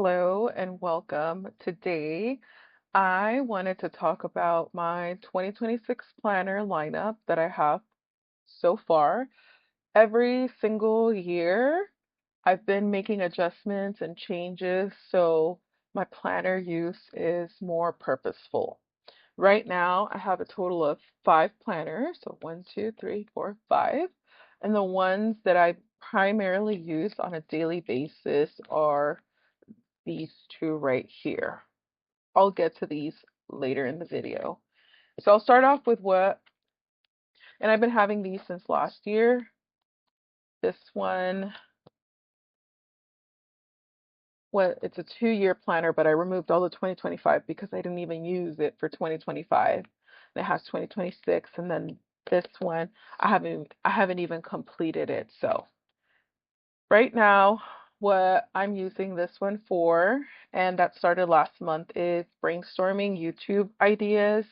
Hello and welcome. Today, I wanted to talk about my 2026 planner lineup that I have so far. Every single year, I've been making adjustments and changes so my planner use is more purposeful. Right now, I have a total of five planners, so one, two, three, four, five. And the ones that I primarily use on a daily basis are these two right here. I'll get to these later in the video. So I'll start off with and I've been having these since last year. This one, it's a 2-year planner, but I removed all the 2025 because I didn't even use it for 2025. And it has 2026, and then this one, I haven't even completed it. So right now, what I'm using this one for, and that started last month, is brainstorming YouTube ideas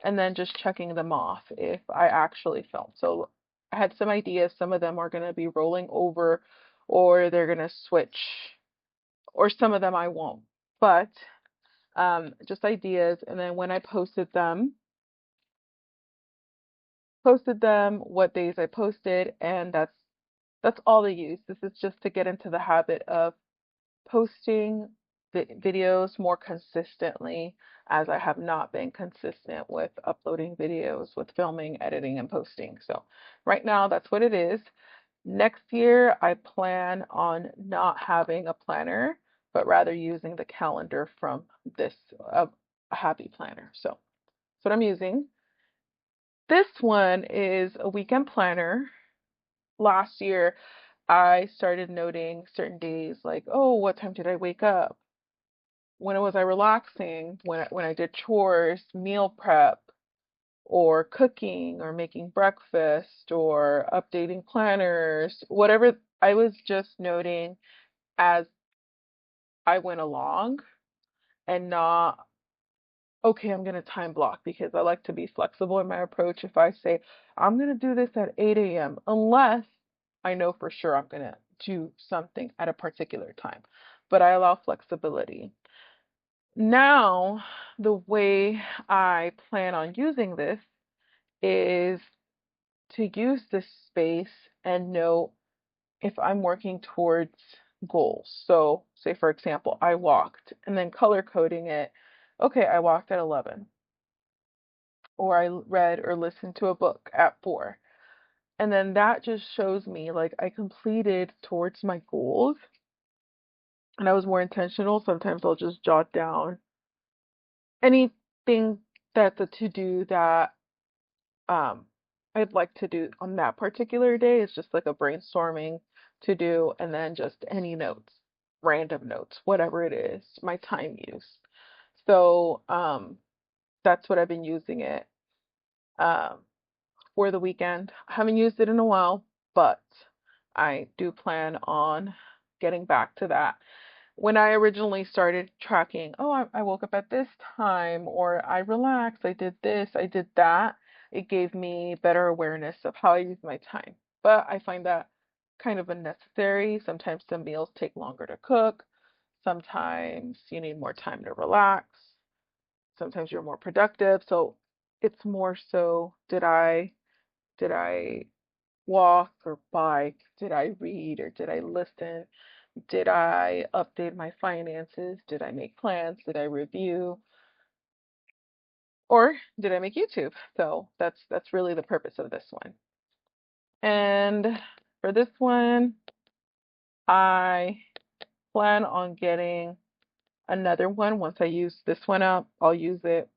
and then just checking them off if I actually film. So I had some ideas. Some of them are going to be rolling over or they're going to switch, or some of them I won't. But just ideas. And then when I posted them, what days I posted, and that's all they use. This is just to get into the habit of posting videos more consistently, as I have not been consistent with uploading videos, with filming, editing, and posting. So right now, that's what it is. Next year, I plan on not having a planner, but rather using the calendar from this a happy planner. So that's what I'm using. This one is a weekend planner. Last year, I started noting certain days like, oh, what time did I wake up? When was I relaxing? When I did chores, meal prep, or cooking, or making breakfast, or updating planners, whatever. I was just noting as I went along and not, okay, I'm going to time block, because I like to be flexible in my approach. If I say I'm going to do this at 8 a.m., unless I know for sure I'm going to do something at a particular time, but I allow flexibility. Now, the way I plan on using this is to use this space and know if I'm working towards goals. So, say for example, I walked, and then color coding it. Okay, I walked at 11, or I read or listened to a book at 4. And then that just shows me like I completed towards my goals and I was more intentional. Sometimes I'll just jot down anything that's a to do that um I'd like to do on that particular day. It's just like a brainstorming to do, and then just any notes, random notes, whatever it is, my time use. So that's what I've been using it um for the weekend. I haven't used it in a while, but I do plan on getting back to that. When I originally started tracking, oh, I woke up at this time, or I relaxed, I did this, I did that, it gave me better awareness of how I use my time. But I find that kind of unnecessary. Sometimes some meals take longer to cook. Sometimes you need more time to relax. Sometimes you're more productive. So it's more so, did I walk or bike? Did I read or did I listen? Did I update my finances? Did I make plans? Did I review? Or did I make YouTube? So that's really the purpose of this one. And for this one, I plan on getting another one. Once I use this one up, I'll use it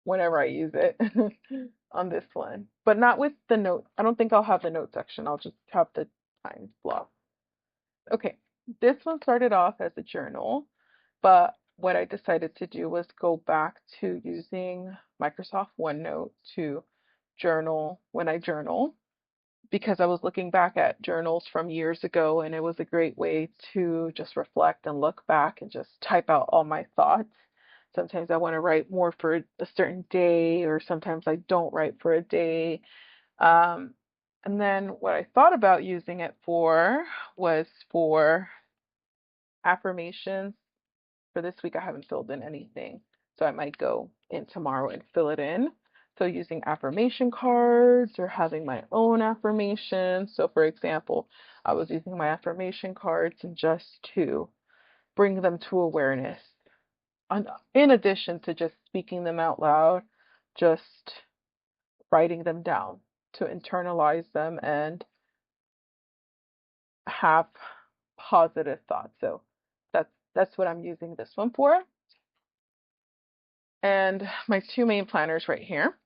whenever I use it on this one. But not with the notes. I don't think I'll have the note section. I'll just have the time block. Okay, this one started off as a journal, but what I decided to do was go back to using Microsoft OneNote to journal when I journal, because I was looking back at journals from years ago, and it was a great way to just reflect and look back and just type out all my thoughts. Sometimes I want to write more for a certain day, or sometimes I don't write for a day. Um, and then what I thought about using it for was for affirmations for this week, I haven't filled in anything. So I might go in tomorrow and fill it in. So using affirmation cards or having my own affirmations. So for example, I was using my affirmation cards just to bring them to awareness. In addition to just speaking them out loud, just writing them down to internalize them and have positive thoughts. So that's what I'm using this one for. And my two main planners right here.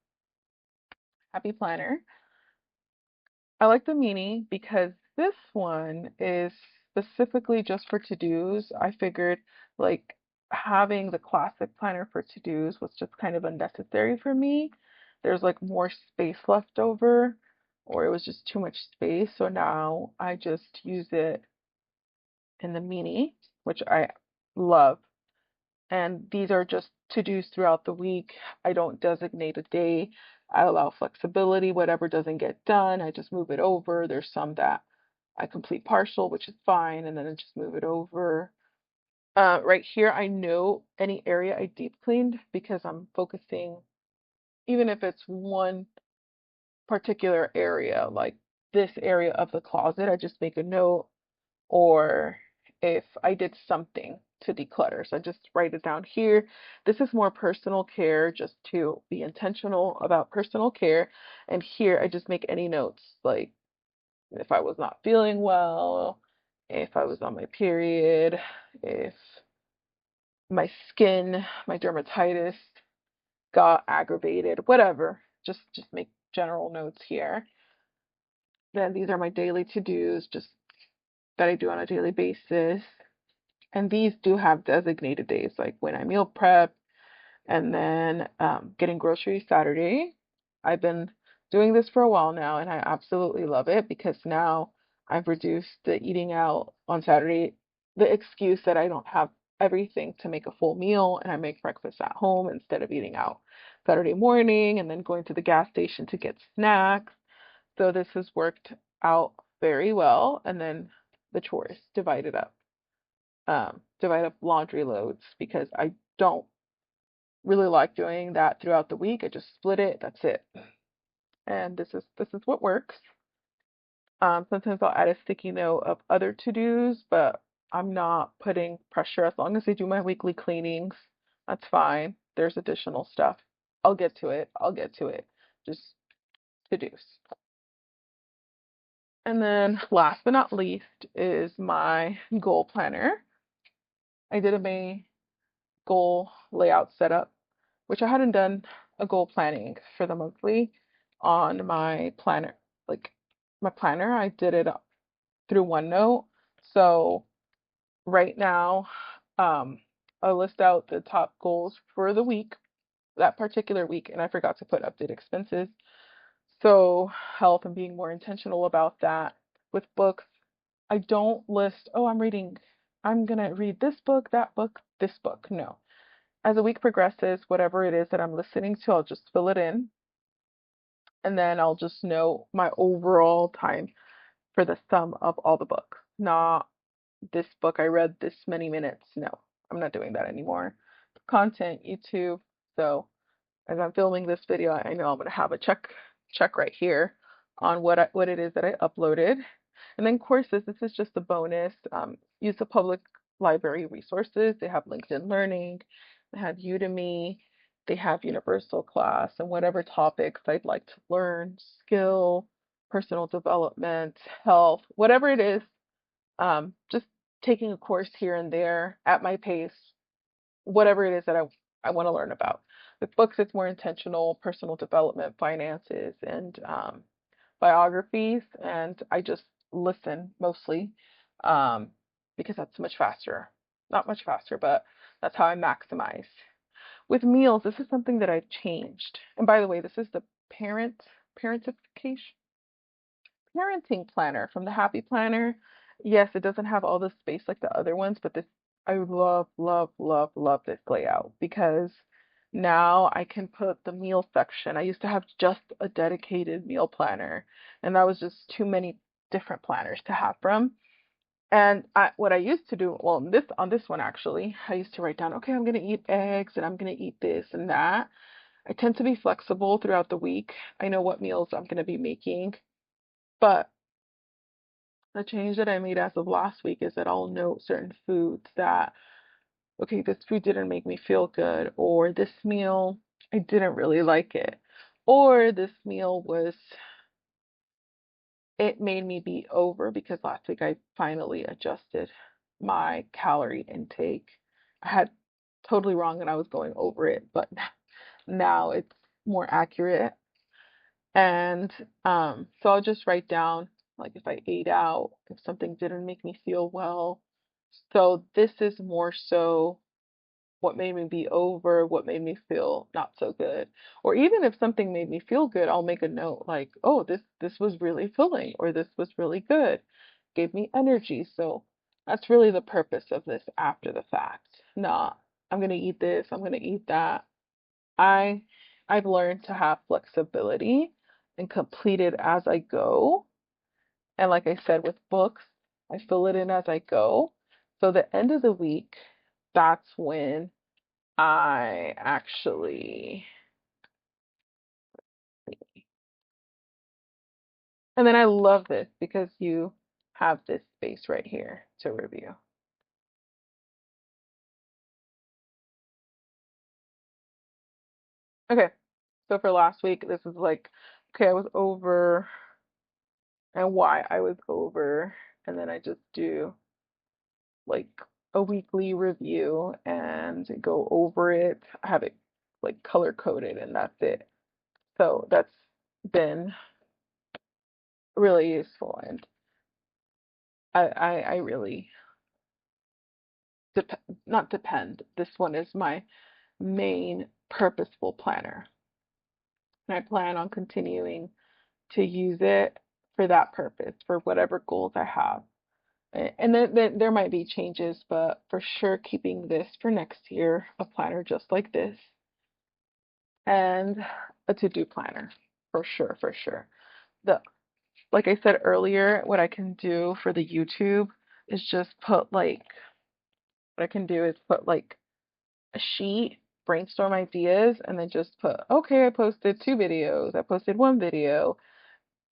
Happy Planner. I like the Mini because this one is specifically just for to-dos. I figured like having the classic planner for to-dos was just kind of unnecessary for me. There's like more space left over, or it was just too much space. So now I just use it in the Mini, which I love. And these are just to-dos throughout the week. I don't designate a day. I allow flexibility. Whatever doesn't get done, I just move it over. There's some that I complete partial, which is fine, and then I just move it over. Right here, I know any area I deep cleaned because I'm focusing, even if it's one particular area, like this area of the closet, I just make a note, or if I did something to declutter. So I just write it down here. This is more personal care, just to be intentional about personal care. And here I just make any notes, like if I was not feeling well, if I was on my period, if my skin, my dermatitis got aggravated, whatever. Just make general notes here. Then these are my daily to-dos, just that I do on a daily basis. And these do have designated days, like when I meal prep and then getting groceries Saturday. I've been doing this for a while now, and I absolutely love it because now I've reduced the eating out on Saturday, the excuse that I don't have everything to make a full meal, and I make breakfast at home instead of eating out Saturday morning and then going to the gas station to get snacks. So this has worked out very well. And then the chores divided up. Divide up laundry loads because I don't really like doing that throughout the week. I just split it. That's it. And this is what works. Sometimes I'll add a sticky note of other to-dos, but I'm not putting pressure. As long as I do my weekly cleanings, that's fine. There's additional stuff. I'll get to it. I'll get to it. Just to-dos. And then last but not least is my goal planner. I did a May goal layout setup, which I hadn't done a goal planning for the monthly on my planner. Like my planner, I did it through OneNote. So right now, I list out the top goals for the week, that particular week, and I forgot to put update expenses. So health and being more intentional about that. With books, I don't list, oh, I'm gonna read this book, that book, this book. No. As the week progresses, whatever it is that I'm listening to, I'll just fill it in. And then I'll just know my overall time for the sum of all the books. Not this book I read this many minutes. No, I'm not doing that anymore. Content, YouTube. So as I'm filming this video, I know I'm gonna have a check right here on what it is that I uploaded. And then courses, this is just a bonus. Use the public library resources. They have LinkedIn Learning, they have Udemy, they have Universal Class, and whatever topics I'd like to learn, skill, personal development, health, whatever it is, just taking a course here and there at my pace, whatever it is that I want to learn about. With books, it's more intentional, personal development, finances, and biographies, and I just listen mostly because that's much faster. Not much faster, but that's how I maximize. With meals, this is something that I changed. And by the way, this is the parentification parenting planner from the Happy Planner. Yes, it doesn't have all the space like the other ones, but this I love, love, love, love this layout because now I can put the meal section. I used to have just a dedicated meal planner, and that was just too many different planners to have from. And what I used to do, well, on this one actually, I used to write down, okay, I'm gonna eat eggs and I'm gonna eat this and that. I tend to be flexible throughout the week. I know what meals I'm gonna be making, but the change that I made as of last week is that I'll note certain foods that, okay, this food didn't make me feel good, or this meal, I didn't really like it, or this meal was, it made me be over because last week I finally adjusted my calorie intake. I had totally wrong and I was going over it, but now it's more accurate. And so I'll just write down like if I ate out, if something didn't make me feel well. So this is more so what made me be over, what made me feel not so good. Or even if something made me feel good, I'll make a note like, oh, this was really filling, or this was really good. Gave me energy. So that's really the purpose of this after the fact. Not, I'm gonna eat this, I'm gonna eat that. I I've learned to have flexibility and complete it as I go. And like I said with books, I fill it in as I go. So the end of the week, that's when I actually, and then I love this because you have this space right here to review. Okay, so for last week, this is like, okay, I was over and why I was over, and then I just do like a weekly review and go over it. I have it like color coded, and that's it. So that's been really useful, and I really dep not depend. This one is my main purposeful planner. And I plan on continuing to use it for that purpose, for whatever goals I have. And then there might be changes, but for sure keeping this for next year, a planner just like this, and a to-do planner. For sure, for sure. The Like I said earlier, what I can do for the YouTube is just put like what I can do is put like a sheet, brainstorm ideas, and then just put, okay, I posted 2 videos, I posted 1 video.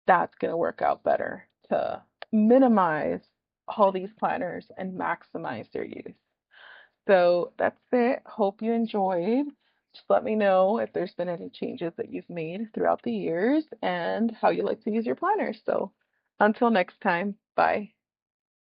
That's going to work out better to minimize all these planners and maximize their use. So that's it. Hope you enjoyed. Just let me know if there's been any changes that you've made throughout the years and how you like to use your planners. So until next time, bye.